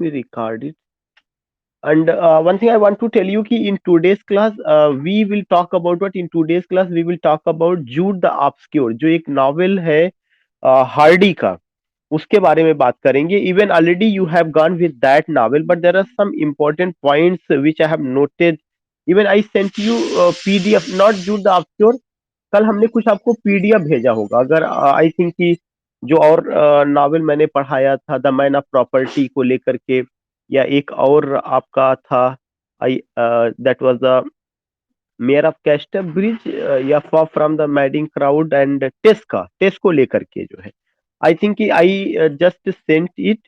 me record it. And one thing I want to tell you कि in today's class we will talk about what in today's class we will talk about Jude the Obscure, जो एक novel है Hardy का, उसके बारे में बात करेंगे. Even already you have gone with that novel, but there are some important points which I have noted. Even I sent you PDF, not Jude the Obscure. कल हमने कुछ आपको पीडीएफ भेजा होगा, अगर आई थिंक कि जो और नॉवेल मैंने पढ़ाया था द मैन ऑफ प्रॉपर्टी को लेकर के, या एक और आपका था I that was the Mayor of Casterbridge, या for from the Madding Crowd and Tess को लेकर के जो है, आई थिंक कि आई जस्ट सेंट इट.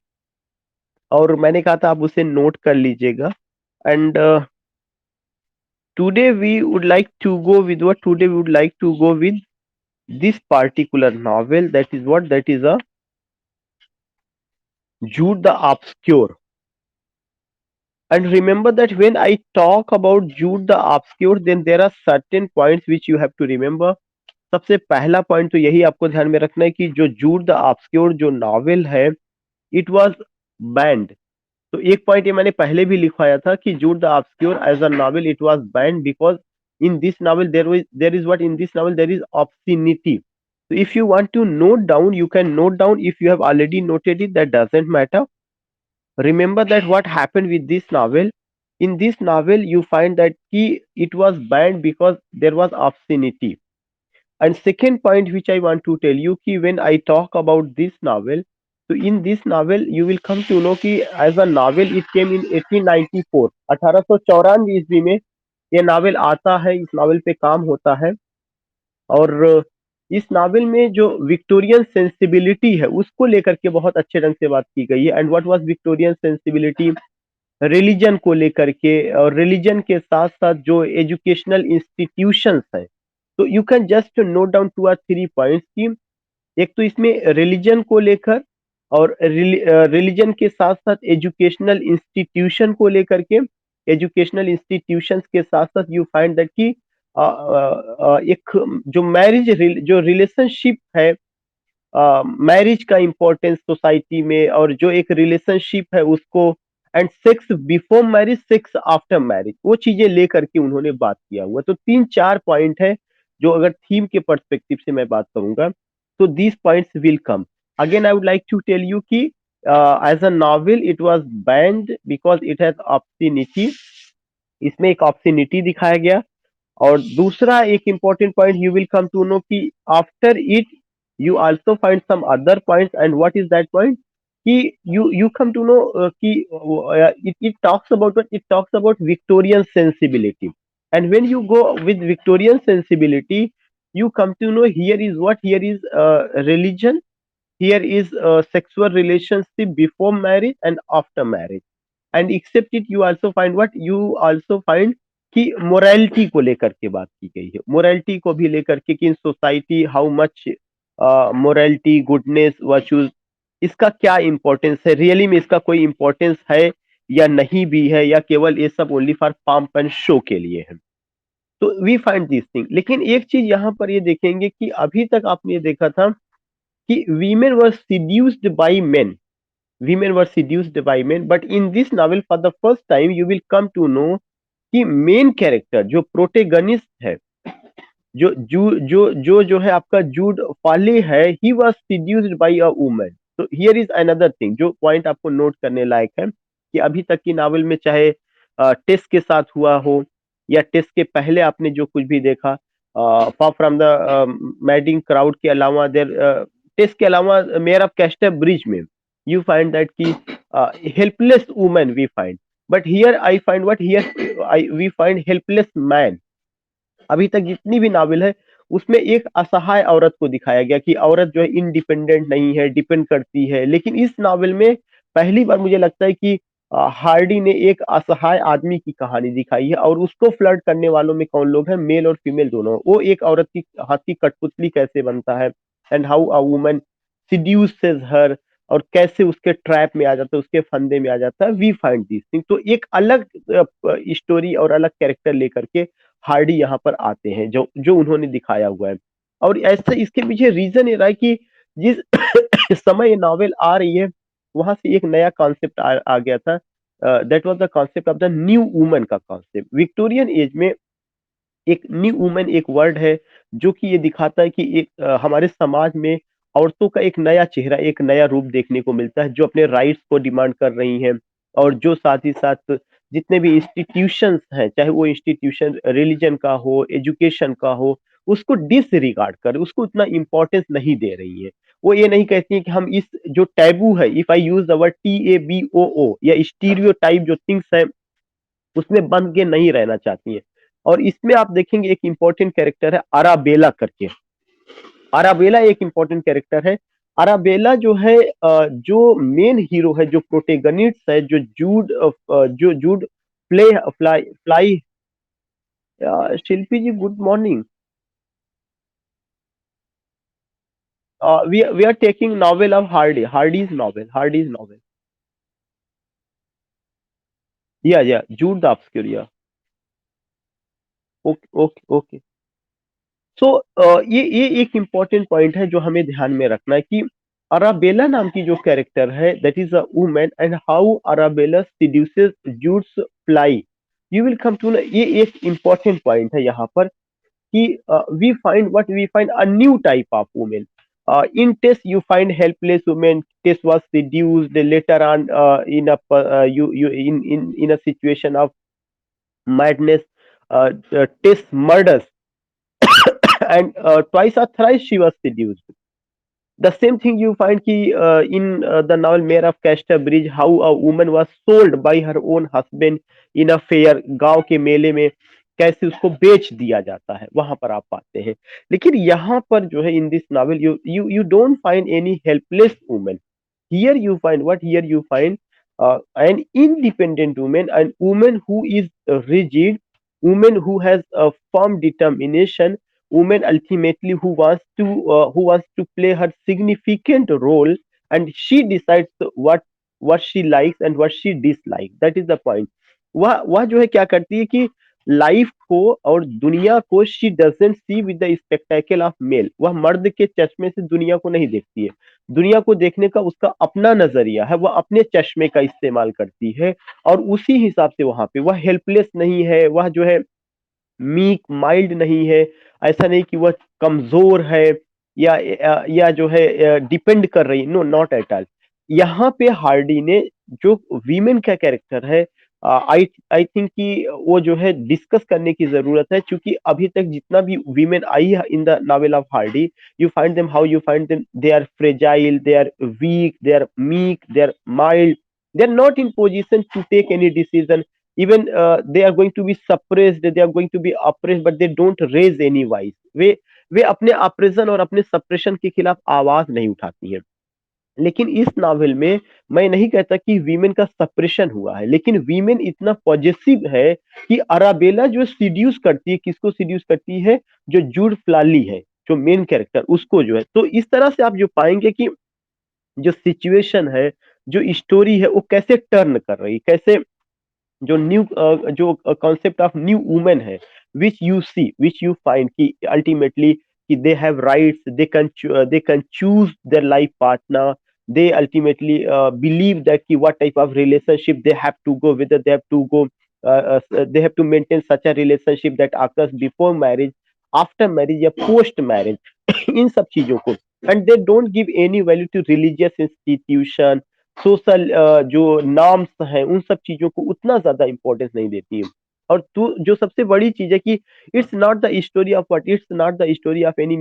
और मैंने कहा था आप उसे नोट कर लीजिएगा. And today we would like to go with what, today we would like to go with this particular novel, that is what, that is a Jude the Obscure. And remember that when I talk about Jude the Obscure, then there are certain points which you have to remember. सबसे पहला point तो यही आपको ध्यान में रखना है कि जो जूड द ऑब्स्क्योर जो नॉवेल है, इट वाज बैंड. तो एक पॉइंट ये मैंने पहले भी लिखवाया था कि Jude the Obscure as a novel it was banned because in this novel there is what, in this novel there is obscenity. So if you want to note down, you can note down. If you have already noted it, that doesn't matter. Remember that what happened with this novel. In this novel you find that it was banned because there was obscenity. And second point which I want to tell you कि when I talk about this novel, so in this novel you will come to know कि as a novel it came in 1894, 1894 ईस्वी में ये novel आता है. इस novel पे काम होता है. और इस नावल में जो विक्टोरियन सेंसिबिलिटी है उसको लेकर के बहुत अच्छे ढंग से बात की गई है. And what was Victorian sensibility, religion को लेकर के, और रिलीजन के साथ साथ जो एजुकेशनल इंस्टीट्यूशंस है. तो you can just note down 2 or 3 points की एक तो इसमें रिलीजन को लेकर, और रिलीजन के साथ साथ एजुकेशनल इंस्टीट्यूशन को लेकर के, एजुकेशनल इंस्टीट्यूशंस के साथ साथ यू फाइंड दैट कि एक जो मैरिज, जो रिलेशनशिप है, मैरिज का इम्पोर्टेंस सोसाइटी में, और जो एक रिलेशनशिप है उसको, and sex before marriage, sex after marriage, वो चीजें लेकर के उन्होंने बात किया हुआ. तो 3-4 पॉइंट है जो अगर थीम के पर्सपेक्टिव से मैं बात करूंगा तो these points will come. Again I would like to tell you कि as a novel it was banned because it has obscenity. इसमें एक ऑब्स्सिनिटी दिखाया गया. और दूसरा एक important point you will come to know कि after it you also find some other points. And what is that point? कि you come to know कि it talks about what, it talks about Victorian sensibility. And when you go with Victorian sensibility, you come to know here is what, here is religion, here is sexual relationship before marriage and after marriage. And except it you also find what, you also find कि morality को लेकर के बात की गई है. Morality को भी लेकर के कि in society how much morality, goodness, virtues, इसका क्या इंपॉर्टेंस है, रियली में इसका कोई इंपॉर्टेंस है या नहीं भी है, या केवल ये सब only for pump and show के लिए है. तो वी फाइंड दिस थिंग. लेकिन एक चीज यहाँ पर ये देखेंगे कि अभी तक आपने ये देखा था कि women were seduced by men, women were seduced by men. But in this novel for the first time you will come to know कि मेन कैरेक्टर जो प्रोटेगनिस्ट है, जो है आपका जूड फाले है, he was seduced by a woman. तो here is another thing जो point आपको नोट करने लायक है कि अभी तक की नावल में चाहे टेस्ट के साथ हुआ हो या टेस्ट के पहले आपने जो कुछ भी देखा, for from the Madding crowd के अलावा, देर टेस्ट के अलावा मेयर ऑफ कैस्टर ब्रिज में you find that ki helpless woman we find. But here I find what, here we find helpless man. अभी तक जितनी भी नावल है उसमें एक असहाय औरत को दिखाया गया कि औरत जो है इंडिपेंडेंट नहीं है, डिपेंड करती है. लेकिन इस नावल में पहली बार मुझे लगता है कि हार्डी ने एक असहाय आदमी की कहानी दिखाई है. और उसको फ्लर्ट करने वालों में कौन लोग हैं, मेल और फीमेल दोनों. वो एक औरत की हाथ की कठपुतली कैसे बनता है, and how a woman seduces हर, और कैसे उसके ट्रैप में आ जाता है, उसके फंदे में आ जाता है. We find this thing. तो एक अलग स्टोरी और अलग कैरेक्टर लेकर के हार्डी यहाँ पर आते हैं जो जो उन्होंने दिखाया हुआ है. और ऐसा इसके पीछे रीजन ये रहा है कि जिस समय ये नॉवेल आ रही है वहां से एक नया कॉन्सेप्ट आ गया था। That was the concept of the new woman का कॉन्सेप्ट। विक्टोरियन एज में एक न्यू वुमन एक वर्ड है जो कि ये दिखाता है कि एक हमारे समाज में औरतों का एक नया चेहरा, एक नया रूप देखने को मिलता है, जो अपने राइट्स को डिमांड कर रही हैं, और जो साथ ही साथ जितने भी इंस्टीट्यूशंस हैं, चाहे वो इंस्टीट्यूशन रिलीजन का हो, एजुकेशन का हो, उसको डिसरिगार्ड कर, उसको उतना इंपॉर्टेंस नहीं दे रही है। वो ये नहीं कहती है कि हम इस जो टैबू है, if I use the word TABOO, या स्टीरियोटाइप जो थिंग्स है, उसमें बंध के नहीं रहना चाहती है। और इसमें आप देखेंगे एक इंपॉर्टेंट कैरेक्टर है अराबेला करके। अराबेला एक इंपॉर्टेंट कैरेक्टर है। अराबेला जो है जो मेन हीरो है, जो प्रोटेगनिस्ट है, जो जूड प्ले फ्लाई फ्लाई Shilpi ji, good morning. We are taking novel of Hardy's novel. या जूड द ऑब्सक्योर, या ओके ओके ओके। सो ये एक इम्पॉर्टेंट पॉइंट है जो हमें ध्यान में रखना है कि अराबेला नाम की जो कैरेक्टर है, that is a woman, and how Arabella seduces Jude's फ्लाई, you will come to know. ये एक इम्पॉर्टेंट पॉइंट है यहाँ पर कि we find a new type of women. In Tess, you find helpless women. Tess was seduced later on in a situation of madness. Tess murders, and twice or thrice she was seduced. The same thing you find in the novel Mayor of Castor Bridge, how a woman was sold by her own husband in a fair, गांव के मेले में कैसे उसको बेच दिया जाता है, वहां पर आप पाते हैं। लेकिन यहाँ पर जो है in this novel, you don't find any helpless women. Here you find what? Here you find an independent woman, and woman who is rigid, woman who has a firm determination, woman ultimately who wants to play her significant role, and she decides what she likes and what she dislikes. That is the point. वह जो है क्या करती है कि life को और दुनिया को she doesn't see with the spectacle of male. वह मर्द के चश्मे से दुनिया को नहीं देखती है। दुनिया को देखने का उसका अपना नजरिया है, वह अपने चश्मे का इस्तेमाल करती है, और उसी हिसाब से वहां पे वह हेल्पलेस नहीं है, वह जो है मीक माइल्ड नहीं है। ऐसा नहीं कि वह कमजोर है या जो है डिपेंड कर रही, नो नॉट एट ऑल। यहाँ पे हार्डी ने जो वीमेन का कैरेक्टर है, आई आई थिंक कि वो जो है डिस्कस करने की जरूरत है, क्योंकि अभी तक जितना भी वीमेन आई है in the novel of Hardy, you find them, how you find them, they are fragile, they are weak, they are meek, they are mild, they are not in position to take any decision. Even they are going to be suppressed, they are going to be oppressed, but they don't raise any voice. वे अपने operation और अपने suppression के खिलाफ आवाज नहीं उठाती हैं। लेकिन इस नॉवेल में मैं नहीं कहता कि वीमेन का सप्रेशन हुआ है, लेकिन वीमेन इतना पॉजिटिव है कि अराबेला जो सीड्यूस करती है, किसको सीड्यूस करती है? जो जूड फ्लाली है, जो मेन कैरेक्टर, उसको जो है। तो इस तरह से आप जो पाएंगे कि जो सिचुएशन है, जो स्टोरी है, वो कैसे टर्न कर रही, कैसे जो जो कॉन्सेप्ट ऑफ न्यू वुमेन है, विच यू फाइंड कि अल्टीमेटली कि they have rights, they can choose their life partner, they ultimately believe that ki what type of relationship they have to go, whether they have to go they have to maintain such a relationship that occurs before marriage, after marriage या post marriage इन सब चीजों को। and they don't give any value to religious institution, social जो norms हैं, उन सब चीजों को उतना ज्यादा इंपॉर्टेंस नहीं देती है। और तू जो सबसे बड़ी चीज है कि it's not the story of what, it's not the story of any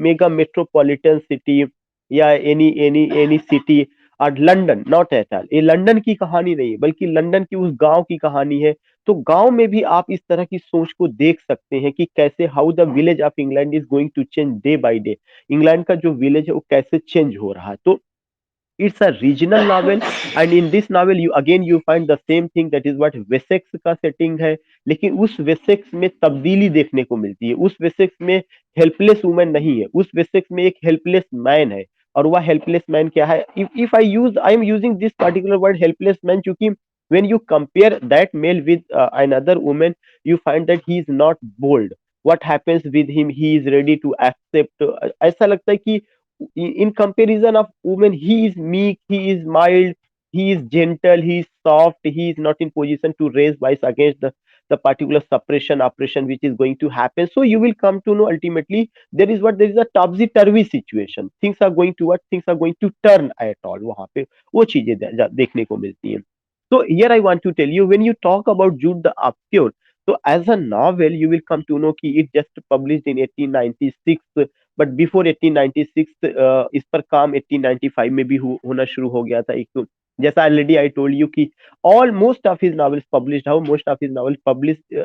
mega metropolitan city या एनी सिटी और लंदन, नॉट एट ऑल। ये लंदन की कहानी नहीं है, बल्कि लंदन की उस गांव की कहानी है। तो गांव में भी आप इस तरह की सोच को देख सकते हैं कि कैसे how the village of England is going to change day by day. England का जो विलेज है वो कैसे चेंज हो रहा है। तो it's a regional novel, and in this novel you find the same thing, that is what Wessex का सेटिंग है। लेकिन उस वेसेक्स में तब्दीली देखने को मिलती है। उस वेसेक्स में हेल्पलेस वुमेन नहीं है, उस वेसेक्स में एक हेल्पलेस मैन है। और वह हेल्पलेस मैन क्या है? If I am using this particular word helpless man, क्योंकि when you compare that male with another woman, you find that he is not bold. What happens with him? He is ready to accept, ऐसा लगता है कि in comparison of women, he is meek, he is mild, he is gentle, he is soft, he is not in position to raise voice against the particular suppression oppression which is going to happen. So you will come to know ultimately there is a topsy turvy situation, things are going to what, things are going to turn at all, वहां पे वो चीजें देखने को मिलती हैं. So here I want to tell you, when you talk about Jude the Obscure, so as a novel you will come to know कि it just published in 1896, but before 1896 इस पर काम 1895 में भी होना शुरू हो गया था. एक तो जैसा ऑलरेडी आई टोल्ड यू कि all most of his novels published, how most of his novels published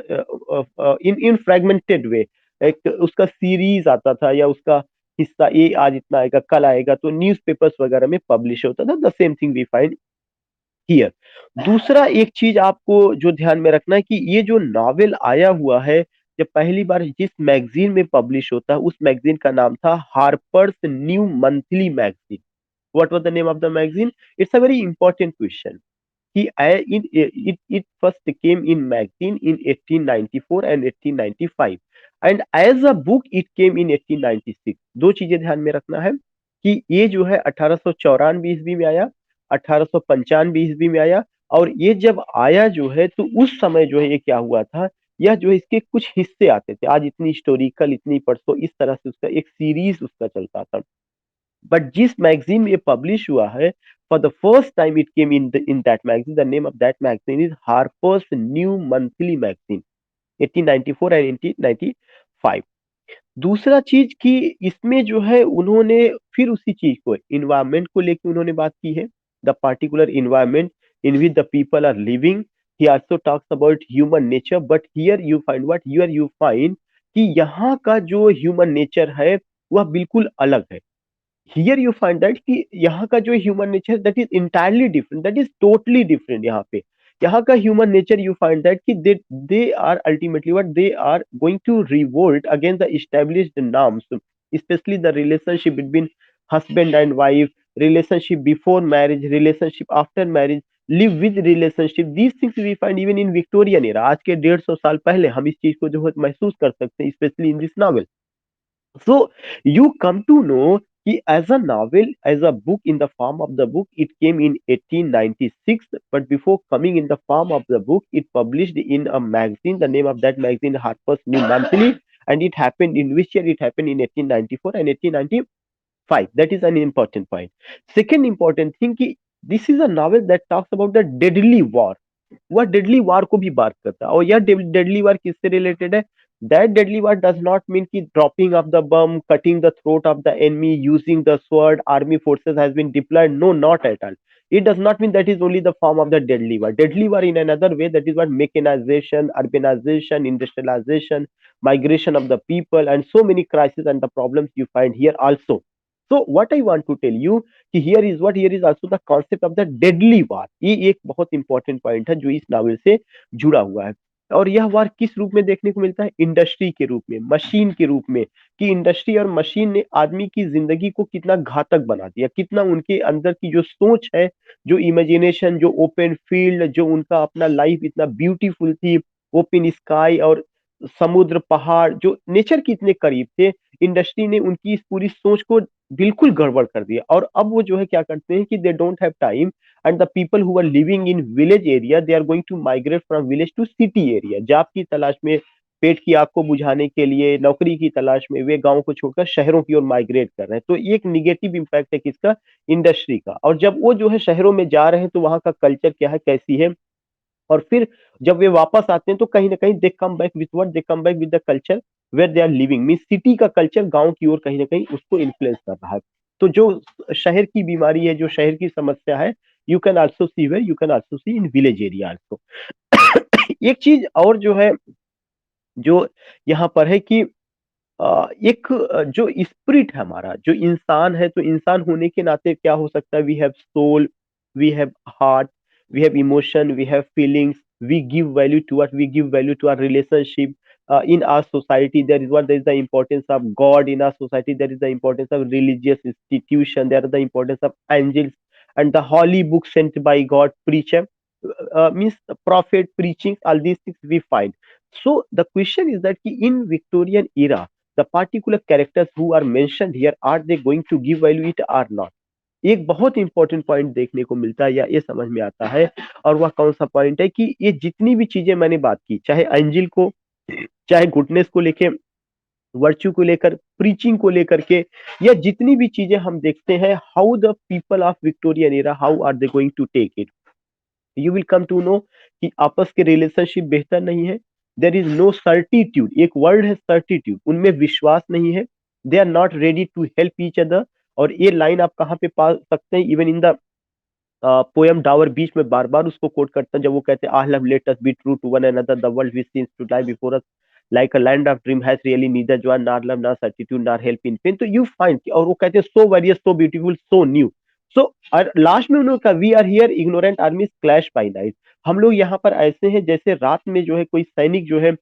in fragmented way. एक उसका सीरीज आता था या उसका हिस्सा, ये आज इतना आएगा कल आएगा, तो न्यूज़पेपर्स वगैरह में पब्लिश होता था. The same thing we find here. दूसरा एक चीज आपको जो ध्यान में रखना है कि ये जो नॉवेल आया हुआ है, जब पहली बार जिस मैगजीन में पब्लिश होता है उस मैगजीन का नाम था Harper's new monthly magazine. What was the name of the magazine? It's a very important question. It first came in magazine in 1894 and 1895, and as a book it came in 1896. दो चीजें ध्यान में रखना है कि ये जो है 1894 ईस्वी में आया, 1895 ईस्वी में आया. और ये जब आया जो है तो उस समय जो है ये क्या हुआ था, यह जो है इसके कुछ हिस्से आते थे, आज इतनी हिस्टोरिकल इतनी परसों, इस तरह से उसका एक सीरीज उसका चलता था. बट जिस मैगजीन में ये पब्लिश हुआ है, for the first time it came in that magazine, the name of that magazine is Harper's new monthly magazine, 1894 and 1895. दूसरा चीज कि इसमें जो है उन्होंने फिर उसी चीज को, इन्वायरमेंट को लेकर उन्होंने बात की है, the particular environment in which the people are living. He also talks about human nature, but here you find what, here you find कि यहाँ का जो ह्यूमन नेचर है वह बिल्कुल अलग है. हियर यू फाइंड दैट कि यहाँ का जो human nature that is entirely different, that is totally different. यहाँ पे यहाँ का human nature you find that कि they are ultimately what, they are going to revolt against the established norms, specially the relationship between husband and wife, relationship before marriage, relationship after marriage, live with relationship. These things we find even in Victorian era. आज के 150 साल पहले हम इस चीज को जो है महसूस कर सकते हैं, specially in this novel. So you come to know कि as a novel, as a book in the form of the book, it came in 1896. But before coming in the form of the book, it published in a magazine. The name of that magazine, Harper's New Monthly, and it happened in which year? It happened in 1894 and 1895. That is an important point. Second important thing कि this is a novel that talks about the deadly war. वह deadly वार को भी बात करता है. और यह deadly वार किससे रिलेटेड है? That deadly war does not mean कि dropping of the bomb, cutting the throat of the enemy, using the sword, army forces has been deployed. No, not at all. It does not mean that is only the form of the deadly war. Deadly war in another way, that is what mechanization, urbanization, industrialization, migration of the people, and so many crises and the problems you find here also. So what I want to tell you कि here is what, here is also the concept of the deadly war. ये एक बहुत important point है जो इस novel से जुड़ा हुआ है. और यह वार किस रूप में देखने को मिलता है? इंडस्ट्री के रूप में, मशीन के रूप में, कि इंडस्ट्री और मशीन ने आदमी की जिंदगी को कितना घातक बना दिया, कितना उनके अंदर की जो सोच है, जो इमेजिनेशन, जो ओपन फील्ड, जो उनका अपना लाइफ इतना ब्यूटीफुल थी, ओपन स्काई और समुद्र, पहाड़, जो नेचर के इतने करीब थे, इंडस्ट्री ने उनकी इस पूरी सोच को बिल्कुल गड़बड़ कर दिया. और अब वो जो है क्या करते हैं कि they don't have time, and the people who are living in village area, they are going to migrate from village to city area. Job की तलाश में, पेट की आग को बुझाने के लिए, नौकरी की तलाश में वे गांव को छोड़कर शहरों की ओर माइग्रेट कर रहे हैं. तो ये एक निगेटिव इम्पैक्ट है किसका? इंडस्ट्री का. और जब वो जो है शहरों में जा रहे हैं तो वहां का कल्चर क्या है, कैसी है, और फिर जब वे वापस आते हैं तो कहीं ना कहीं they come back with what, they come back with the culture where they are living. Mean city का कल्चर गांव की ओर कहीं ना कहीं उसको इन्फ्लुएंस कर रहा है. तो जो शहर की बीमारी है, जो शहर की समस्या है, you can also see where, you can also see in village area also. एक चीज और जो है, जो यहाँ पर है कि एक जो स्पिरिट है हमारा, जो इंसान है, तो इंसान होने के नाते क्या हो सकता है? We have soul, we have heart, we have emotion, we have feelings, we give value to what, we give value to our relationship. In our society there is what, there is the importance of God. In our society there is the importance of religious institution, there is the importance of angels and the holy book sent by God, preacher, means the prophet preaching, all these things we find. So the question is that in Victorian era, the particular characters who are mentioned here, are they going to give value it or not? एक बहुत important point देखने को मिलता है या ये समझ में आता है, और वह कौन सा पॉइंट है कि ये जितनी भी चीजें मैंने बात की, चाहे एंजल को, चाहे गुडनेस को लेके, वर्च्यू को लेकर, प्रीचिंग को लेकर के, या जितनी भी चीजें हम देखते हैं, how the people of Victorian era, how are they going to take it, you will come to know कि आपस के रिलेशनशिप बेहतर नहीं है, देर इज नो सर्टिट्यूड, एक वर्ड है सर्टिट्यूड, उनमें विश्वास नहीं है, they are not ready to help each other. और ये लाइन आप कहाँ पे पा सकते हैं, even in the poem Dover, बीच में बार बार उसको कोट करता है, जब वो कहते हैं I love let us be true to one another, the world which seems to lie before us like a land of dream has really neither joy nor love nor certitude nor help in pain. तो you find, और वो कहते हैं so various, so beautiful, so new. So और last में उन्होंने कहा we are here ignorant armies clash by night, हम लोग यहाँ पर ऐसे हैं जैसे रात में जो है कोई सैनिक जो है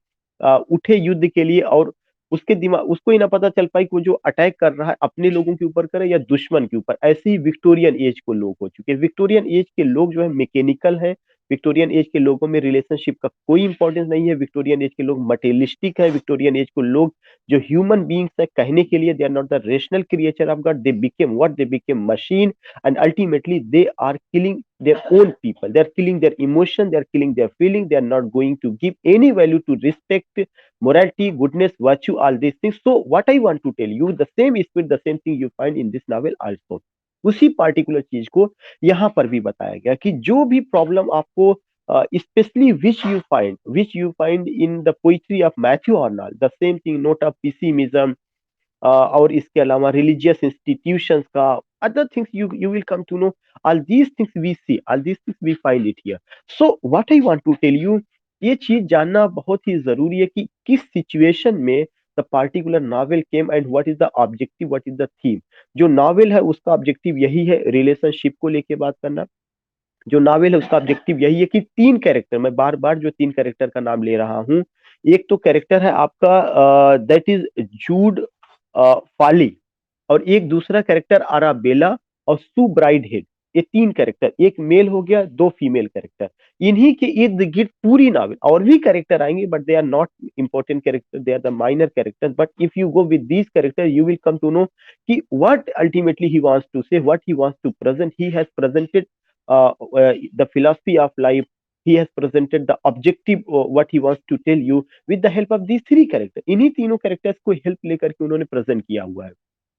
उठे युद्ध के लिए, और उसके दिमाग, उसको ही ना पता चल पाई कि वो जो अटैक कर रहा है अपने लोगों के ऊपर करे या दुश्मन के ऊपर। ऐसे ही विक्टोरियन एज को लोग हो चुके हैं, विक्टोरियन एज के लोग जो है मैकेनिकल है, विक्टोरियन एज के लोगों में रिलेशनशिप का कोई इंपॉर्टेंस नहीं है, विक्टोरियन एज के लोग मटेरियलिस्टिक है, विक्टोरियन एज को लोग जो ह्यूमन बींग्स है कहने के लिए, they are not the rational creature of God, they became what, they became machine, and ultimately they are killing their own people, they are killing their emotion, they are killing their feeling, they are not going to give any value to respect, morality, goodness, virtue, all these things. So what I want to tell you, the same spirit, the same thing you find in this novel also, उसी particular चीज को यहाँ पर भी बताया गया कि जो भी प्रॉब्लम आपको specially which you find in the poetry of Matthew Arnold, the same thing, note of pessimism, और इसके अलावा रिलीजियस इंस्टीट्यूशंस का, other things you will come to know, all these things we see, all these things we find it here. So what I want to tell you, ये चीज जानना बहुत ही जरूरी है कि किस सिचुएशन में the particular novel came and what is the objective, what is the theme. जो नॉवेल है उसका ऑब्जेक्टिव यही है रिलेशनशिप को लेके बात करना, जो नॉवेल है उसका ऑब्जेक्टिव यही है कि तीन कैरेक्टर, मैं बार बार जो तीन कैरेक्टर का नाम ले रहा हूँ, एक तो कैरेक्टर है आपका दैट इज जूड फाली, और एक दूसरा कैरेक्टर अराबेला और सू ब्राइड हेड, ये तीन कैरेक्टर, एक मेल हो गया, दो फीमेल कैरेक्टर, इन्हीं के इर्द गिर्द पूरी नावल, और भी कैरेक्टर आएंगे but they are not important character, they are the minor character, but if you go with these character you will come to know कि what ultimately he wants to say, what he wants to present, he has presented the philosophy of life, he has presented the objective what he wants to tell you with the help of these three characters, इन्हीं तीनों characters को help लेकर के उन्होंने present किया हुआ है।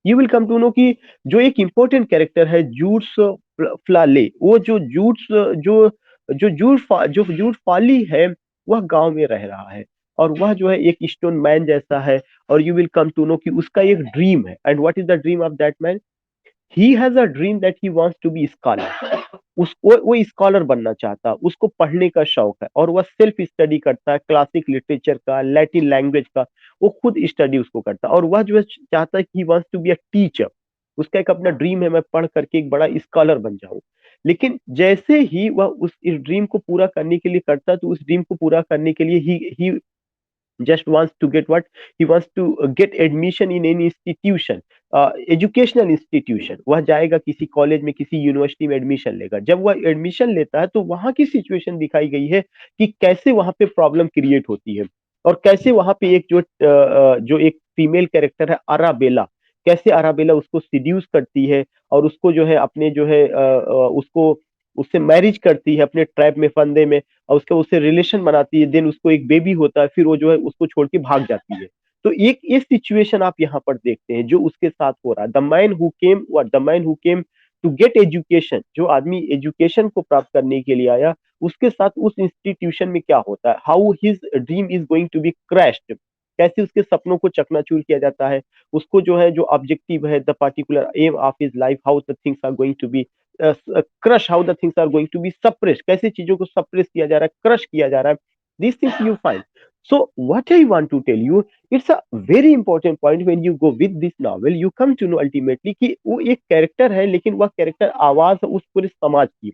You will come to know कि जो एक इंपॉर्टेंट कैरेक्टर है जूड्स फ्लाले, वो जो जूड्स जो जो जूड फाली है, वह गांव में रह रहा है, और वह जो है एक स्टोन मैन जैसा है, और you will come to know कि उसका एक ड्रीम है, and what is the dream of that man, he has a dream that he wants to be scholar, उसको वो स्कॉलर बनना चाहता, उसको पढ़ने का शौक है, और वह सेल्फ स्टडी करता है, क्लासिक लिटरेचर का, लैटिन लैंग्वेज का, वो खुद स्टडी उसको करता है, और वह जो है चाहता है कि he wants to be a teacher, उसका एक अपना ड्रीम है मैं पढ़ करके एक बड़ा स्कॉलर बन जाऊं। लेकिन जैसे ही वह उस इस ड्रीम को पूरा करने के लिए करता है, तो उस ड्रीम को पूरा करने के लिए ही just wants to get what he wants to get admission in any institution, educational institution, वह जाएगा किसी कॉलेज में, किसी यूनिवर्सिटी में एडमिशन लेगा, जब वह एडमिशन लेता है तो वहां की सिचुएशन दिखाई गई है कि कैसे वहां पे प्रॉब्लम क्रिएट होती है, और कैसे वहां पे एक जो एक फीमेल कैरेक्टर है अराबेला, कैसे अराबेला उसको सिड्यूस करती है, और उसको जो है अपने जो है उसको उससे मैरिज करती है अपने ट्राइब में, फंदे में, और उसके उससे रिलेशन बनाती है, देन उसको एक बेबी होता है, फिर वो जो है उसको छोड़ के भाग जाती है। तो एक ये सिचुएशन आप यहाँ पर देखते हैं जो उसके साथ हो रहा है, the man who came to get education, जो आदमी एजुकेशन को प्राप्त करने के लिए आया, उसके साथ उस इंस्टीट्यूशन में क्या होता है, how his dream is going to be crashed, कैसे उसके सपनों को चकनाचूर किया जाता है, उसको जो है जो ऑब्जेक्टिव है, the particular aim of his life, how the things are going to be crush, how the things are going to be suppress, कैसे चीजों को सप्रेस किया जा रहा है, क्रश किया जा रहा है, these things you find. So what I want to tell you, it's a very important point when you go with this novel, you come to know ultimately कि वो एक कैरेक्टर है, लेकिन वह कैरेक्टर आवाज है उस पूरे समाज की।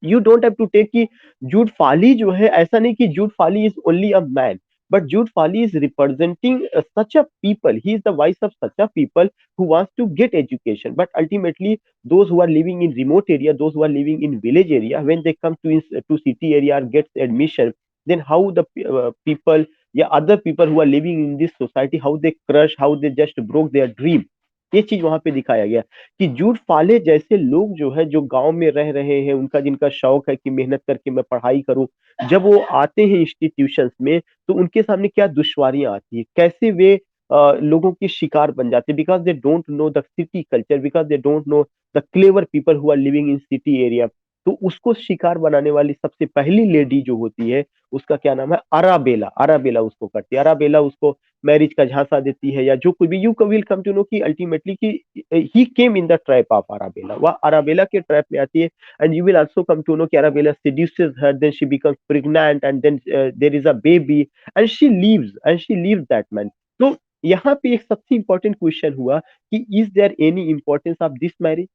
You don't have to take कि जूड फाली जो है, ऐसा नहीं कि Jude Fawley is only a man, but Jude Fawley is representing such a people. He is the voice of such a people who wants to get education. But ultimately, those who are living in remote area, those who are living in village area, when they come to city area or get admission, then how the people या other people who are living in this society, how they crush, how they just broke their dream, ये चीज वहां पे दिखाया गया कि जूड फाले जैसे लोग जो है, जो गांव में रह रहे हैं, उनका जिनका शौक है कि मेहनत करके मैं पढ़ाई करूं, जब वो आते हैं इंस्टीट्यूशंस में, तो उनके सामने क्या दुश्वारियां आती है, कैसे वे लोगों के शिकार बन जाते हैं, because they don't know the city culture, because they don't know the clever people who are living in city area. तो उसको शिकार बनाने वाली सबसे पहली लेडी जो होती है, उसका क्या नाम है, अराबेला। अराबेला उसको करती है, अराबेला उसको मैरिज का झांसा देती है, या जो कुछ भी, you will come to know कि अल्टीमेटली कि he came in the trap of Arabella, वह अराबेला के ट्रैप में आती है। And you will also come to know कि Arabella seduces her, then she becomes pregnant, and then there is a baby, and she leaves that man. तो यहाँ पे एक सबसे इंपॉर्टेंट क्वेश्चन हुआ कि is there any importance of this marriage.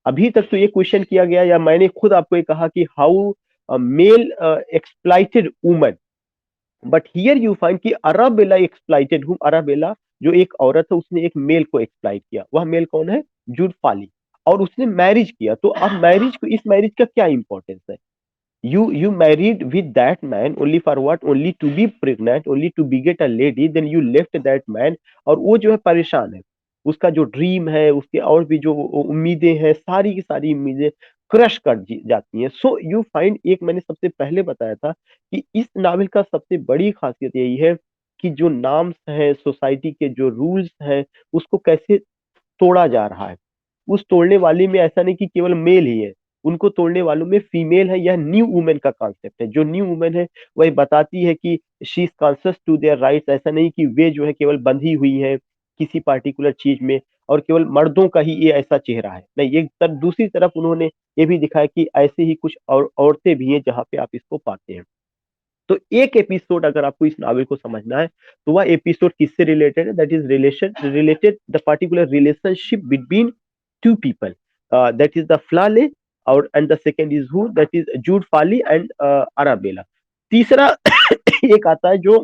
अभी तक तो ये क्वेश्चन किया गया, या मैंने खुद आपको ये कहा कि how male exploited woman, but here you find कि अराबेला एक्सप्लाइटेड हूम। अराबेला जो एक औरत है, उसने एक मेल को एक्सप्लाइट किया। वह मेल कौन है, जूड फाली, और उसने मैरिज किया। तो अब मैरिज को, इस मैरिज का क्या इंपॉर्टेंस है, you married with that man only for what, only to be pregnant, only to beget a lady, then you left that man। और वो जो है परेशान है, उसका जो ड्रीम है, उसके और भी जो उम्मीदें हैं, सारी की सारी उम्मीदें क्रश कर जाती हैं। सो यू फाइंड, एक मैंने सबसे पहले बताया था कि इस नावल का सबसे बड़ी खासियत यही है कि जो नाम्स हैं, सोसाइटी के जो रूल्स हैं, उसको कैसे तोड़ा जा रहा है। उस तोड़ने वाले में ऐसा नहीं कि केवल मेल ही है, उनको तोड़ने वालों में फीमेल है। यह न्यू वुमेन का कॉन्सेप्ट है। जो न्यू वुमेन है, वह बताती है कि she is conscious to their rights. ऐसा नहीं कि वे जो है केवल बंधी हुई है किसी पार्टिकुलर चीज में, और केवल मर्दों का ही ये ऐसा चेहरा है, नहीं। एक तरफ, दूसरी तरफ उन्होंने ये भी दिखाया कि ऐसे ही कुछ और औरतें भी हैं जहाँ पे आप इसको पाते हैं। तो एक एपिसोड अगर आपको इस नावल को समझना है, तो वह एपिसोड किससे रिलेटेड है, that is related the particular relationship between two people, that is the Flale, और and the second is who, that is Jude Fali and Arabella। तीसरा एक आता है जो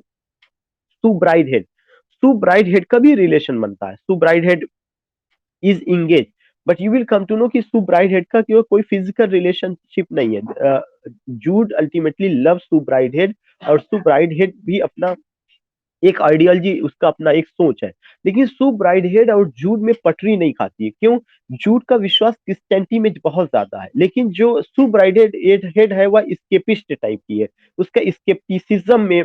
Sue Bridehead. Sue Bridehead का भी relation बनता है। Sue Bridehead is engage, but you will come to know कि सू ब्राइड हेड का केवल कोई फिजिकल रिलेशनशिप नहीं है। जूड अल्टीमेटली लव सू ब्राइड हेड, और सू ब्राइड हेड भी अपना एक आइडियोलॉजी, उसका अपना एक सोच है। लेकिन सू ब्राइड हेड और जूड में पटरी नहीं खाती है। क्यों? जूड का विश्वास क्रिश्चियनिटी में बहुत ज्यादा है, लेकिन जो सू ब्राइड हेड है, वह स्केपिस्ट टाइप की है। उसका स्केप्टिसिज्म में,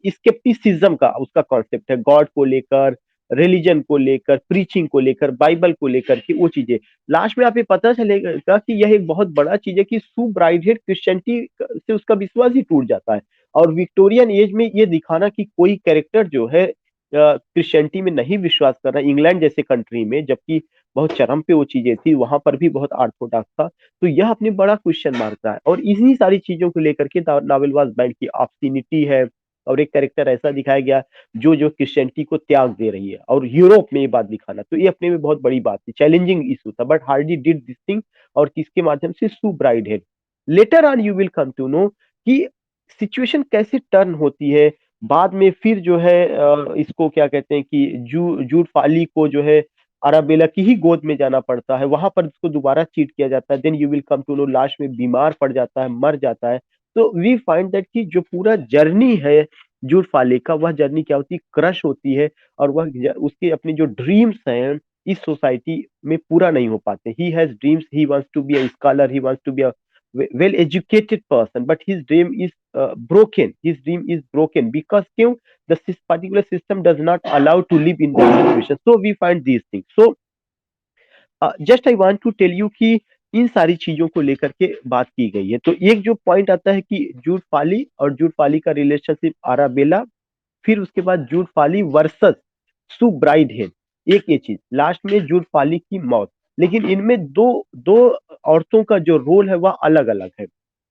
स्केप्टिसिज्म का उसका कॉन्सेप्ट है, गॉड को लेकर, रिलीजन को लेकर, प्रीचिंग को लेकर, बाइबल को लेकर की वो चीजें। लास्ट में आप ये पता चलेगा कि यह एक बहुत बड़ा चीज है कि सू ब्राइड हेड क्रिश्चियनिटी से उसका विश्वास ही टूट जाता है। और विक्टोरियन एज में ये दिखाना कि कोई कैरेक्टर जो है क्रिश्चियनिटी में नहीं विश्वास कर रहा, इंग्लैंड जैसे कंट्री में, जबकि बहुत चरम पे वो चीजें थी, वहां पर भी बहुत ऑर्थोडॉक्स था, तो यह अपने बड़ा क्वेश्चन मारता है। और इन्हीं सारी चीजों को लेकर के नावल वाज बैंड की ऑब्स्टिनिटी है। और एक कैरेक्टर ऐसा दिखाया गया जो जो क्रिश्चियनिटी को त्याग दे रही है, और यूरोप में ये बात दिखाना, तो ये अपने में बहुत बड़ी बात थी, चैलेंजिंग इशू था, but Hardy did this thing. और किसके माध्यम से? Sue Bridehead. Later on you will come to know कि सिचुएशन कैसे टर्न होती है। बाद में फिर जो है इसको क्या कहते हैं कि जूड फाली को जो है अराबेला की ही गोद में जाना पड़ता है, वहां पर उसको दोबारा चीट किया जाता है। Then you will come to know last में बीमार पड़ जाता है, मर जाता है। तो वी फाइंड दैट कि जो पूरा जर्नी है जूड फाली का, वह जर्नी क्या होती है? क्रश होती है। और वह उसके अपने जो ड्रीम्स हैं इस सोसाइटी में पूरा नहीं हो पाते। He has dreams, he wants to be a scholar, he wants to be a well educated person, but his dream is broken, his dream is broken because क्यों? The particular system does not allow to live in that situation, so we find these things। So just I want to tell you कि इन सारी चीजों को लेकर के बात की गई है। तो एक जो पॉइंट आता है कि जूड फाली और जूड फाली का रिलेशनशिप आराबेला, फिर उसके बाद जूड फाली वर्सेस सू ब्राइड हेड, एक ये चीज, लास्ट में जूड फाली की मौत। लेकिन इनमें दो दो औरतों का जो रोल है वह अलग अलग है।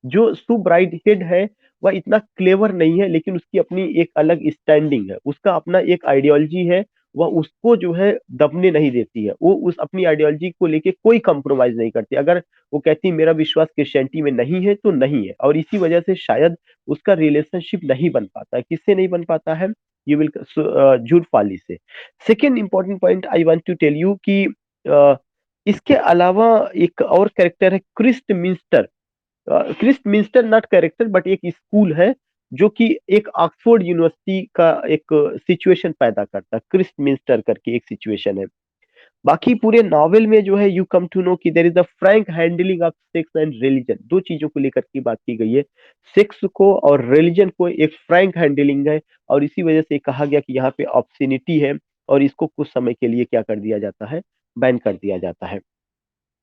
जो सू ब्राइड हेड है, वह इतना क्लेवर नहीं है, लेकिन उसकी अपनी एक अलग स्टैंडिंग है, उसका अपना एक आइडियोलॉजी है। वह उसको जो है दबने नहीं देती है, वो उस अपनी आइडियोलॉजी को लेके कोई कंप्रोमाइज नहीं करती। अगर वो कहती है मेरा विश्वास क्रिश्चियनिटी में नहीं है, तो नहीं है। और इसी वजह से शायद उसका रिलेशनशिप नहीं बन पाता है। किससे नहीं बन पाता है? यू विल जूड फाली से। Second important point I want to tell you कि इसके अलावा एक और कैरेक्टर है Christminster. Christminster not character, but एक स्कूल है जो कि एक ऑक्सफोर्ड यूनिवर्सिटी का एक सिचुएशन पैदा करता है, क्रिस्ट मिंस्टर करके एक सिचुएशन है। बाकी पूरे नॉवेल में जो है यू कम टू नो कि there is a frank handling of sex and religion, दो चीजों को लेकर की बात की गई है, सेक्स को और रिलीजन को एक फ्रैंक हैंडलिंग है, और इसी वजह से कहा गया कि यहाँ पे ऑब्ससिनिटी है, और इसको कुछ समय के लिए क्या कर दिया जाता है, बैन कर दिया जाता है।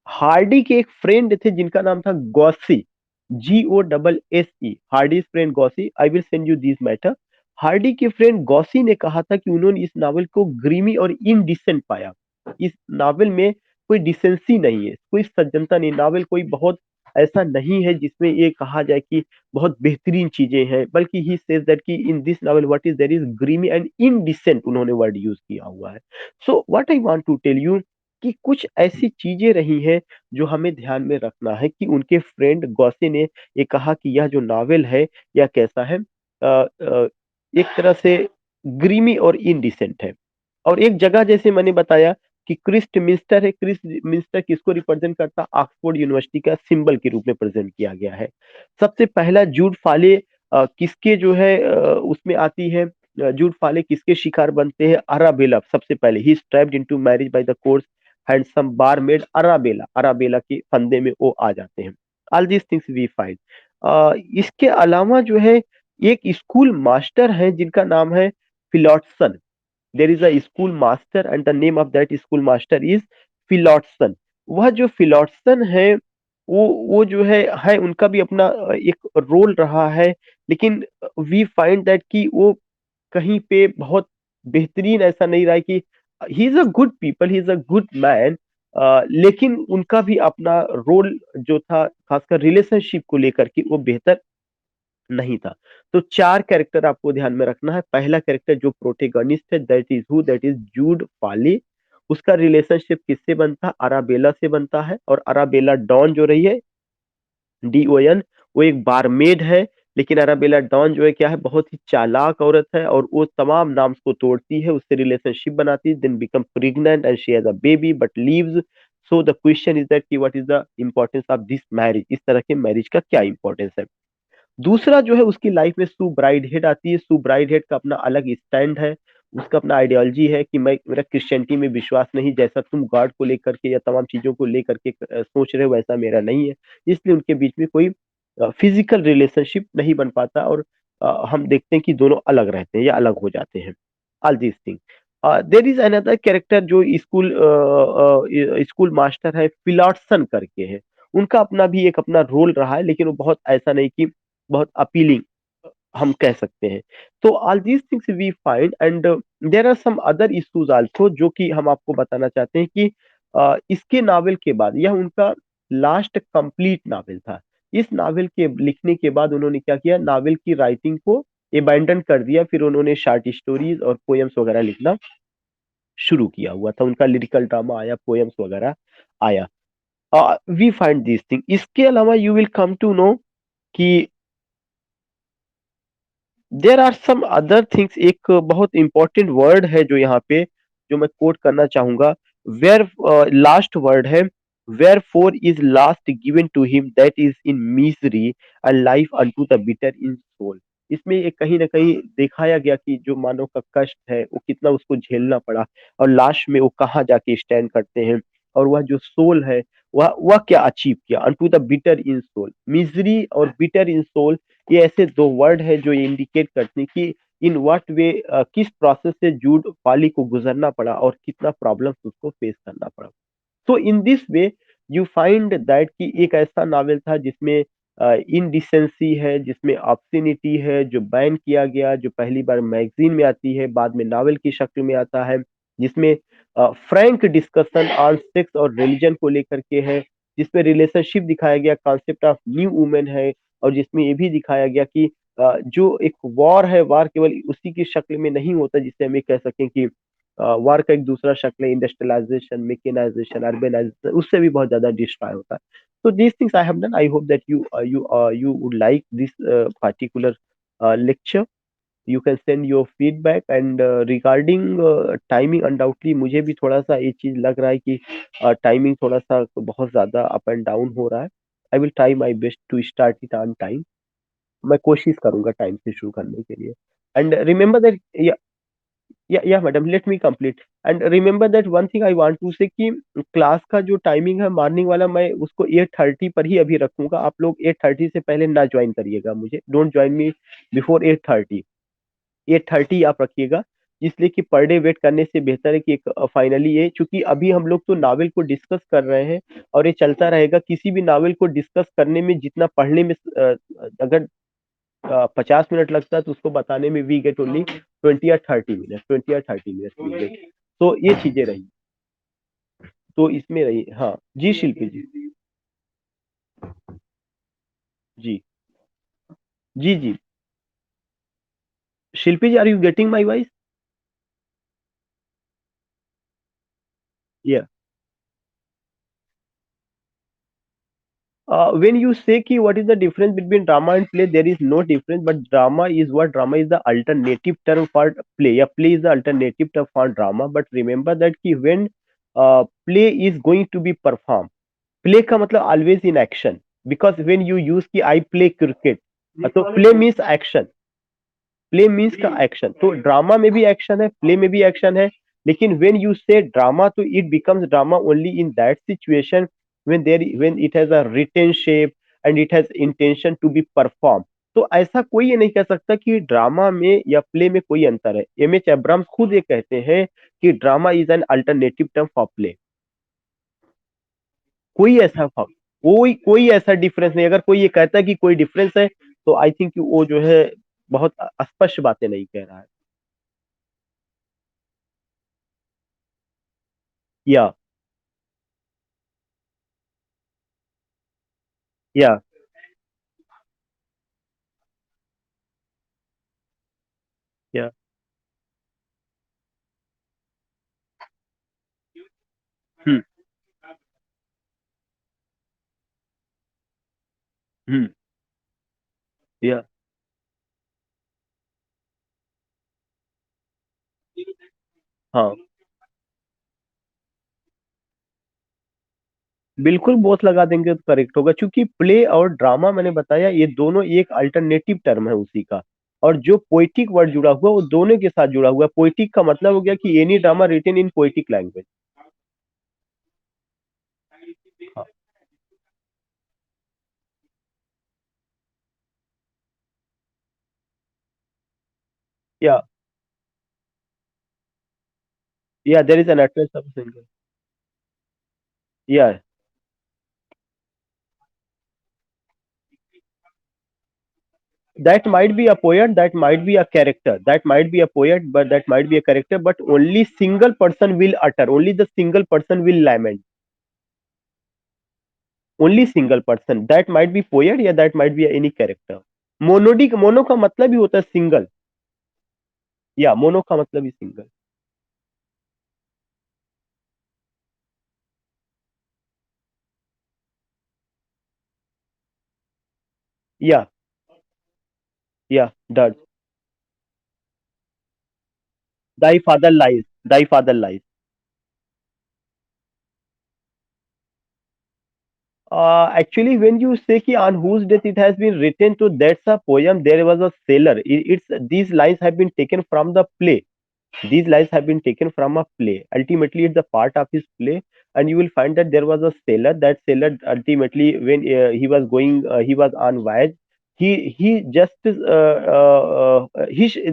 हार्डी के एक फ्रेंड थे जिनका नाम था Gosse, GOSSE, Hardy friend Gosse, I will send you this matter. Hardy के फ्रेंड गॉसी ने कहा था कि उन्होंने इस नावल को ग्रीमी और इनडिसेंट पाया। इस नावल में कोई डिसेंसी नहीं है, कोई सज्जनता नहीं, नावल कोई बहुत ऐसा नहीं है जिसमें ये कहा जाए कि बहुत बेहतरीन चीजें हैं, बल्कि ही सेज दैट कि in this novel what is there is grimy and indecent, उन्होंने वर्ड यूज किया हुआ है। So what I want to tell you कि कुछ ऐसी चीजें रही हैं जो हमें ध्यान में रखना है, कि उनके फ्रेंड गौसे ने ये कहा कि यह जो नॉवेल है यह कैसा है, एक तरह से ग्रीमी और इनडिसेंट है। और एक जगह जैसे मैंने बताया कि क्रिस्ट मिंस्टर है, क्रिस्ट मिंस्टर किसको रिप्रेजेंट करता, ऑक्सफोर्ड यूनिवर्सिटी का सिंबल के रूप में प्रेजेंट किया गया है। सबसे पहला जूड फाले किसके जो है उसमें आती है, जूड फाले किसके शिकार बनते हैं, अराबेला सबसे पहले, he trapped into marriage by the coarse handsome barmaid Arabella, Arabella के फंदे में वो आ जाते हैं। All these things we find. इसके अलावा जो है एक स्कूल मास्टर है जिनका नाम है Phillotson. There is a school master and the name of that school master is Phillotson. वह जो फिलॉटसन है वो जो है उनका भी अपना एक रोल रहा है, लेकिन वी फाइंड दैट कि वो कहीं पे बहुत बेहतरीन ऐसा नहीं रहा है कि he is a good people, he is a good man, लेकिन उनका भी अपना रोल जो था खासकर रिलेशनशिप को लेकर के वो बेहतर नहीं था। तो चार कैरेक्टर आपको ध्यान में रखना है। पहला कैरेक्टर जो प्रोटेगनिस्ट है that is who, that is Jude Fawley. उसका रिलेशनशिप किससे बनता है, अराबेला से बनता है, और अराबेला डॉन जो रही है, DON, वो एक बारमेड है। लेकिन अराबेला डॉन जो है क्या है, बहुत ही चालाक औरत है, और वो तमाम नाम्स को तोड़ती है, उससे रिलेशनशिप बनाती है, then become pregnant and she has a baby but leaves. So the question is that कि what is the importance of this marriage, इस तरह के मैरिज का क्या इंपॉर्टेंस है। दूसरा जो है उसकी लाइफ में सू ब्राइड हेड आती है। सू ब्राइड हेड का अपना अलग स्टैंड है, उसका अपना आइडियोलॉजी है कि मैं, मेरा क्रिश्चियनिटी में विश्वास नहीं, जैसा तुम गॉड को लेकर के या तमाम चीजों को लेकर के सोच रहे हो वैसा मेरा नहीं है। इसलिए उनके बीच में कोई फिजिकल रिलेशनशिप नहीं बन पाता, और हम देखते हैं कि दोनों अलग रहते हैं या अलग हो जाते हैं। All this thing. There is another character जो स्कूल मास्टर है, फिलॉटसन करके है। उनका अपना भी एक अपना रोल रहा है, लेकिन वो बहुत ऐसा नहीं कि बहुत अपीलिंग हम कह सकते हैं। तो all these things we find, and there are some other issues also जो कि हम आपको बताना चाहते हैं कि इसके नावल के बाद यह उनका लास्ट कंप्लीट नावल था। इस नावल के लिखने के बाद उन्होंने क्या किया, नावल की राइटिंग को एबैंडन कर दिया, फिर उन्होंने शॉर्ट स्टोरीज और पोएम्स वगैरह लिखना शुरू किया हुआ था। उनका लिरिकल ड्रामा आया, पोएम्स वगैरह आया। We find this thing. इसके अलावा you will come to know कि there are some other things. एक बहुत इंपॉर्टेंट वर्ड है जो यहाँ पे, जो मैं कोट करना चाहूंगा, वेयर, लास्ट वर्ड है, wherefore is last given to him that is in misery and life unto the bitter in soul. इसमें एक कहीं ना कहीं दिखाया गया कि जो मानव का कष्ट है वो कितना उसको झेलना पड़ा, और लास्ट में वो कहाँ जाके स्टैंड करते हैं, और वह जो सोल है वह क्या अचीव किया, unto the bitter in soul. Misery और बिटर इन सोल, ये ऐसे दो वर्ड है जो ये इंडिकेट करते हैं कि इन व्हाट वे, किस प्रोसेस से जूड फाली को गुजरना पड़ा और कितना प्रॉब्लम्स उसको फेस करना पड़ा। तो in this way you find that कि एक ऐसा नावल था जिसमें इनडिसेंसी है, जिसमें ऑब्स्टिनिटी है, जो बैन किया गया, जो पहली बार मैगजीन में आती है, बाद में नावल की शक्ल में आता है, जिसमें फ्रैंक डिस्कशन ऑन सेक्स और रिलीजन को लेकर के है, जिसमें रिलेशनशिप दिखाया गया, कॉन्सेप्ट ऑफ न्यू वुमेन है, और जिसमें ये भी दिखाया गया कि जो एक वॉर है, वार केवल उसी की शक्ल में नहीं होता जिससे हम ये कह सकें कि वार का एक दूसरा शक्ल है इंडस्ट्रियलाइजेशन, मैकेनाइजेशन, अर्बनाइजेशन, उससे भी बहुत ज्यादा डिस्ट्रॉय होता है। So these things I have done. I hope that you would like this particular lecture. You can send your feedback, and regarding timing, undoubtedly मुझे भी थोड़ा सा ये चीज लग रहा है कि टाइमिंग थोड़ा सा बहुत ज्यादा अप एंड डाउन हो रहा है। I will try my best to start it on time. मैं कोशिश करूंगा टाइम से शुरू करने के लिए। एंड रिमेंबर दैट, या madam let me complete. And remember that one thing I want to say कि क्लास का जो टाइमिंग है मॉर्निंग वाला, मैं उसको 8:30 पर ही अभी रखूंगा। आप लोग 8:30 से पहले ना ज्वाइन करिएगा मुझे, डोंट ज्वाइन मी बिफोर 8:30। 8:30 आप रखिएगा, इसलिए कि पर डे वेट करने से बेहतर है कि एक फाइनली ये, चूंकि अभी हम लोग तो नावल को डिस्कस कर रहे हैं और ये चलता रहेगा। किसी भी नावल को डिस्कस करने में जितना पढ़ने में अगर 50 मिनट लगता है तो उसको बताने में वी गेट ओनली 20 या 30 मिनट, 20 या 30 मिनट वी गेट। तो ये चीजें रही, तो इसमें रही। हाँ जी शिल्पी जी। जी जी जी। Shilpi ji, are you getting my voice? या when you say ki what is the difference between drama and play, there is no difference, but drama is what, drama is the alternative term for play, yeah, play is the alternative term for drama. But remember that ki when play is going to be performed, play का मतलब always in action, because when you use कि I play cricket, तो play means action, play means का action. तो drama में भी action है, play में भी एक्शन है, लेकिन व्हेन यू से ड्रामा तो it becomes drama only in that situation when it has a written shape and it has intention to be perform. तो ऐसा कोई ये नहीं कह सकता कि ड्रामा में या प्ले में कोई अंतर है। एम एच एब्राम्स खुद ये कहते हैं कि drama is an alternative term for play. कोई ऐसा कोई कोई ऐसा डिफरेंस नहीं। अगर कोई ये कहता है कि कोई डिफरेंस है, तो आई थिंक वो जो है बहुत स्पष्ट बातें नहीं कह रहा है। या या या हम्म हम्म या हाँ, बिल्कुल बोथ लगा देंगे तो करेक्ट होगा, क्योंकि प्ले और ड्रामा मैंने बताया ये दोनों एक अल्टरनेटिव टर्म है उसी का। और जो पोइटिक वर्ड जुड़ा हुआ वो दोनों के साथ जुड़ा हुआ है। पोइटिक का मतलब हो गया कि any drama written in poetic language. हाँ, yeah yeah there is an address of singer. Yeah that might be a poet, that might be a character, that might be a poet, but that might be a character, but only single person will utter, only the single person will lament, only single person, that might be poet या that might be any character। Monodic, mono का मतलब ही होता है single, या mono का मतलब ही single. या does, thy father lies, thy father lies। Actually, when you say कि on whose death it has been written, to that's a poem. There was a sailor. It's these lines have been taken from the play. These lines have been taken from a play. Ultimately, it's a part of his play, and you will find that there was a sailor. That sailor ultimately, when he was going, he was on voyage. He just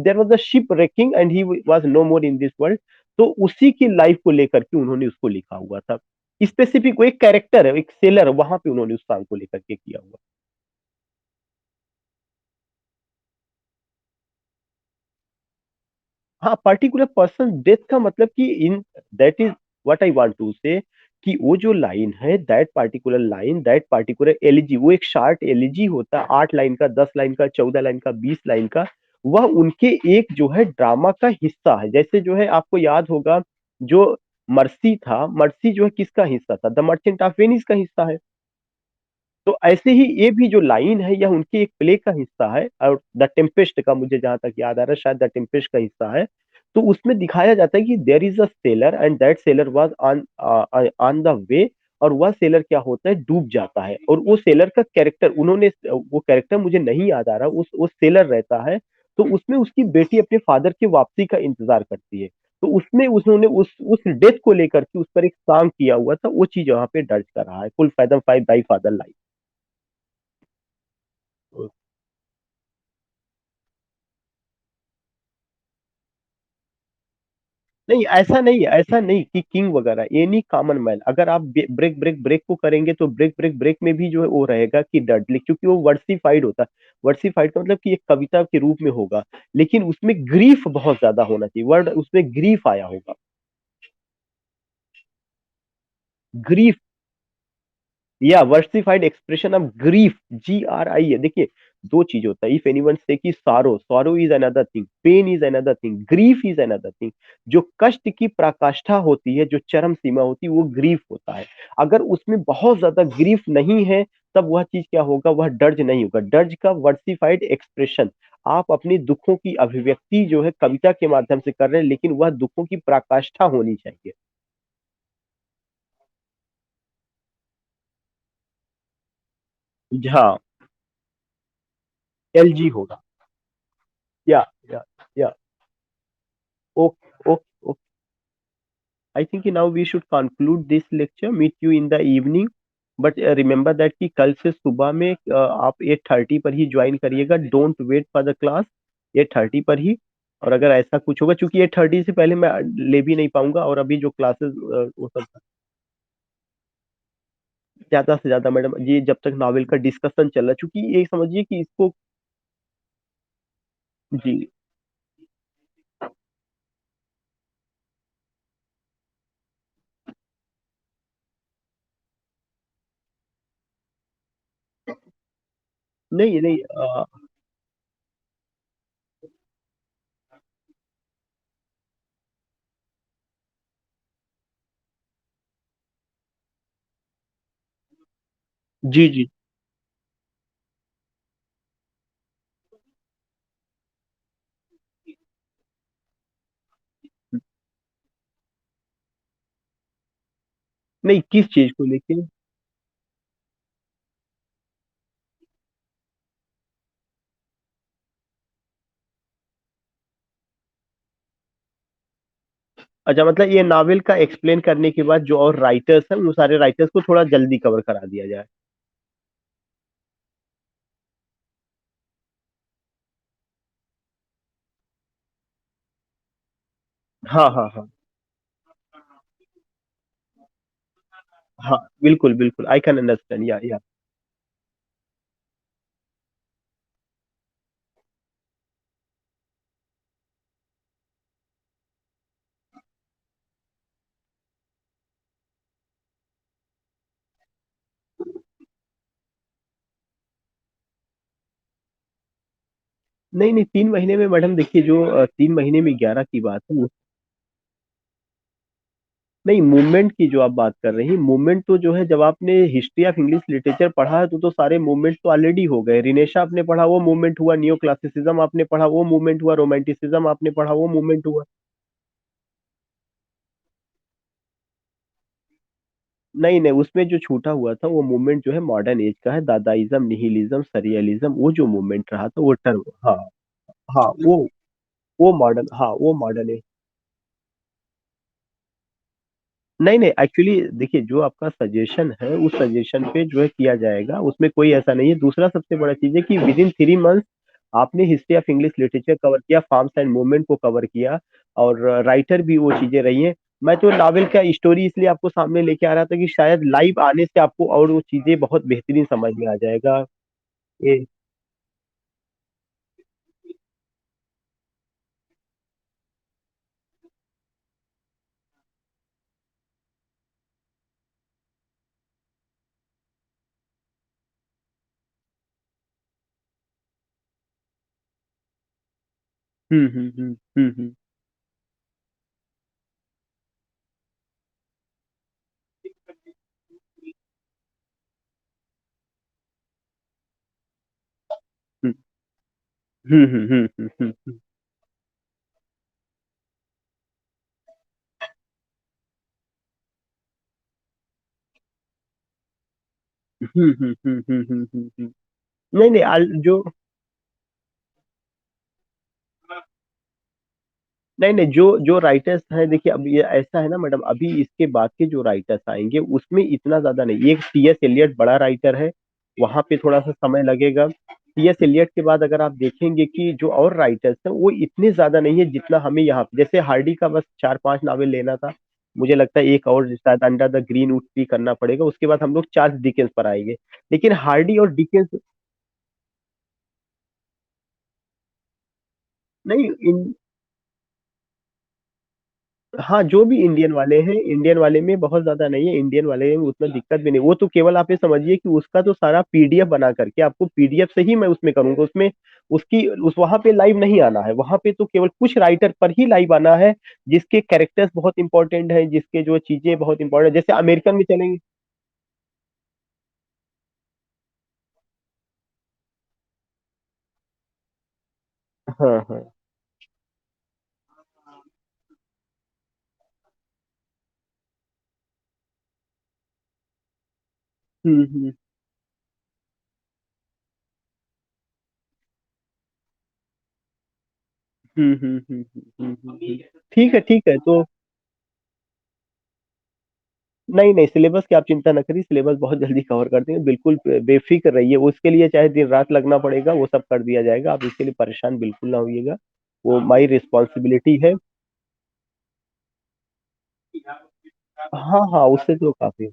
there was a ship wrecking, and he was no more in this world। तो उसी की life को लेकर के उन्होंने उसको लिखा हुआ था। स्पेसिफिक वो एक कैरेक्टर है, एक सेलर, वहां पे उन्होंने उस सॉन्ग को लेकर के किया हुआ। हाँ, पर्टिकुलर पर्सन डेथ का मतलब कि in that is what I want to say कि वो जो लाइन है, that particular line, that particular elegy, वो एक शार्ट एलिजी होता है, 8 लाइन का, 10 लाइन का, 14 लाइन का, 20 लाइन का। वह उनके एक जो है ड्रामा का हिस्सा है। जैसे जो है आपको याद होगा, जो मर्सी था, मर्सी जो है किसका हिस्सा था? द मर्चेंट ऑफ वेनिस का हिस्सा है। तो ऐसे ही ये भी जो लाइन है यह उनके एक प्ले का हिस्सा है, और द टेम्पेस्ट का मुझे जहां तक याद आ रहा है शायद द टेम्पेस्ट का हिस्सा है। तो उसमें दिखाया जाता है कि there is a sailor and that sailor was on on the way, और वह सेलर क्या होता है, डूब जाता है। और वो सेलर का कैरेक्टर उन्होंने, वो कैरेक्टर मुझे नहीं याद आ रहा, उस सेलर रहता है। तो उसमें उसकी बेटी अपने फादर की वापसी का इंतजार करती है। तो उसमें उन्होंने उस डेथ को लेकर के उस पर एक सॉन्ग किया हुआ था, वो चीज वहां पे दर्ज कर रहा है, full fathom five by father life. नहीं, ऐसा नहीं कि किंग वगैरह, एनी कॉमन मैन, अगर आप ब्रेक ब्रेक ब्रेक को करेंगे तो ब्रेक ब्रेक ब्रेक में भी जो है वो रहेगा कि डडली, क्योंकि वो वर्सिफाइड होता है। वर्सिफाइड का मतलब कि एक कविता के रूप में होगा, लेकिन उसमें ग्रीफ बहुत ज्यादा होना चाहिए, वर्ड उसमें ग्रीफ आया होगा। ग्रीफ, या वर्सिफाइड एक्सप्रेशन ऑफ ग्रीफ, GRI है। देखिए, दो चीज होता है, इफ एनीवन से कि sorrow, sorrow is another thing, pain is another thing, grief is another thing. जो कष्ट की पराकाष्ठा होती है, जो चरम सीमा होती है, वो ग्रीफ होता है। अगर उसमें बहुत ज्यादा ग्रीफ नहीं है, तब वह चीज क्या होगा, वह डर्ज नहीं होगा। डर्ज का वर्सिफाइड एक्सप्रेशन, आप अपनी दुखों की अभिव्यक्ति जो है कविता के माध्यम से कर रहे हैं, लेकिन वह दुखों की पराकाष्ठा होनी चाहिए। हाँ, LG होगा। या या या okay okay. I think now we should conclude this lecture. Meet you in the evening. But remember that कि कल से सुबह में आप 8:30 पर ही ज्वाइन करिएगा, don't wait for the class, 8:30 पर ही। और अगर ऐसा कुछ होगा, क्योंकि 8:30 से पहले मैं ले भी नहीं पाऊंगा, और अभी जो क्लासेस वो सब ज्यादा से ज्यादा मैडम, ये जब तक नॉवेल का डिस्कशन चल रहा है, क्योंकि ये समझिए कि इसको। जी, नहीं नहीं, जी जी। नहीं, किस चीज को लेके? अच्छा, मतलब ये नावल का एक्सप्लेन करने के बाद जो और राइटर्स हैं, वो सारे राइटर्स को थोड़ा जल्दी कवर करा दिया जाए। हाँ हाँ हाँ हाँ, बिल्कुल बिल्कुल, आई कैन अंडरस्टैंड, या। नहीं नहीं, 3 महीने में मैडम देखिए, जो 3 महीने में 11 की बात है नहीं, मूवमेंट की जो आप बात कर रही हैं, मूवमेंट तो जो है, जब आपने हिस्ट्री ऑफ इंग्लिश लिटरेचर पढ़ा है तो सारे मूवमेंट तो ऑलरेडी हो गए। रिनेशा आपने पढ़ा, वो मूवमेंट हुआ। नियो क्लासिसिज्म आपने पढ़ा, वो मूवमेंट हुआ। रोमांटिसिज्म आपने पढ़ा, वो मूवमेंट हुआ। नहीं नहीं, उसमें जो छूटा हुआ था वो मूवमेंट जो है मॉडर्न एज का है, दादाइज्म, निहिलिज्म, सरियलिज्म, वो जो मूवमेंट रहा था वो टर्म। हाँ हाँ, वो मॉडर्न, हाँ वो मॉडर्न है। नहीं नहीं, एक्चुअली देखिए, जो आपका सजेशन है उस सजेशन पे जो है किया जाएगा, उसमें कोई ऐसा नहीं है। दूसरा सबसे बड़ा चीज है कि विद इन 3 मंथ आपने history of English literature cover किया, फॉर्म्स एंड मूवमेंट को कवर किया, और राइटर भी वो चीजें रही हैं। मैं तो नावल का स्टोरी इसलिए आपको सामने लेके आ रहा था कि शायद लाइव आने से आपको और वो चीजें बहुत बेहतरीन समझ में आ जाएगा। ये हम्म हम्म। नहीं नहीं जो नहीं नहीं जो राइटर्स हैं, देखिए अब ये ऐसा है ना मैडम, अभी इसके बाद के जो राइटर्स आएंगे उसमें इतना ज्यादा नहीं, एक टी एस एलियट बड़ा राइटर है, वहां पे थोड़ा सा समय लगेगा। टी एस एलियट के बाद अगर आप देखेंगे कि जो और राइटर्स हैं वो इतने ज्यादा नहीं है जितना हमें यहाँ पे, जैसे हार्डी का बस 4-5 नावल लेना था, मुझे लगता है एक और शायद under the green wood tree करना पड़ेगा, उसके बाद हम लोग चार्ल्स डिकेंस पर आएंगे। लेकिन हार्डी और डिकेंस, नहीं हाँ जो भी इंडियन वाले हैं, इंडियन वाले में बहुत ज्यादा नहीं है, इंडियन वाले में उतना दिक्कत भी नहीं, वो तो केवल आप ये समझिए कि उसका तो सारा पीडीएफ बना करके आपको पीडीएफ से ही मैं उसमें करूंगा, उसमें उसकी उस वहां पे लाइव नहीं आना है, वहां पे तो केवल कुछ राइटर पर ही लाइव आना है जिसके कैरेक्टर्स बहुत इंपॉर्टेंट है, जिसके जो चीजें बहुत इंपॉर्टेंट, जैसे अमेरिकन में चलेंगे। हाँ हाँ। हम्म। ठीक है ठीक है तो, नहीं नहीं सिलेबस की आप चिंता न करिए, सिलेबस बहुत जल्दी कवर कर देंगे, बिल्कुल बेफिक्र रहिए, उसके लिए चाहे दिन रात लगना पड़ेगा वो सब कर दिया जाएगा, आप इसके लिए परेशान बिल्कुल ना होइएगा, वो माई रिस्पॉन्सिबिलिटी है। हाँ हाँ उससे तो काफी,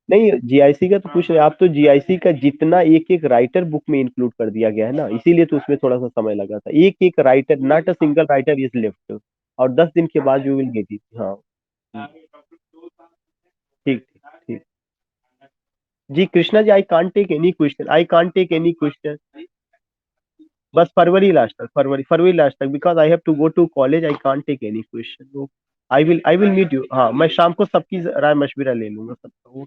नहीं जीआईसी का तो कुछ नहीं, आप तो जीआईसी का जितना एक एक राइटर बुक में इंक्लूड कर दिया गया है ना, इसीलिए तो उसमें थोड़ा सा समय लगा था, एक एक writer, not a single writer is left, और 10 दिन के बाद यू विल गेट इट। हाँ। ठीक ठीक ठीक। जी Krishna ji, I can't take any question, I can't take any question, बस फरवरी लास्ट तक, फरवरी लास्ट तक, because I have to go to college, I can't take any question. I will meet you, हाँ मैं शाम को सबकी राय मशविरा ले लूंगा सबका।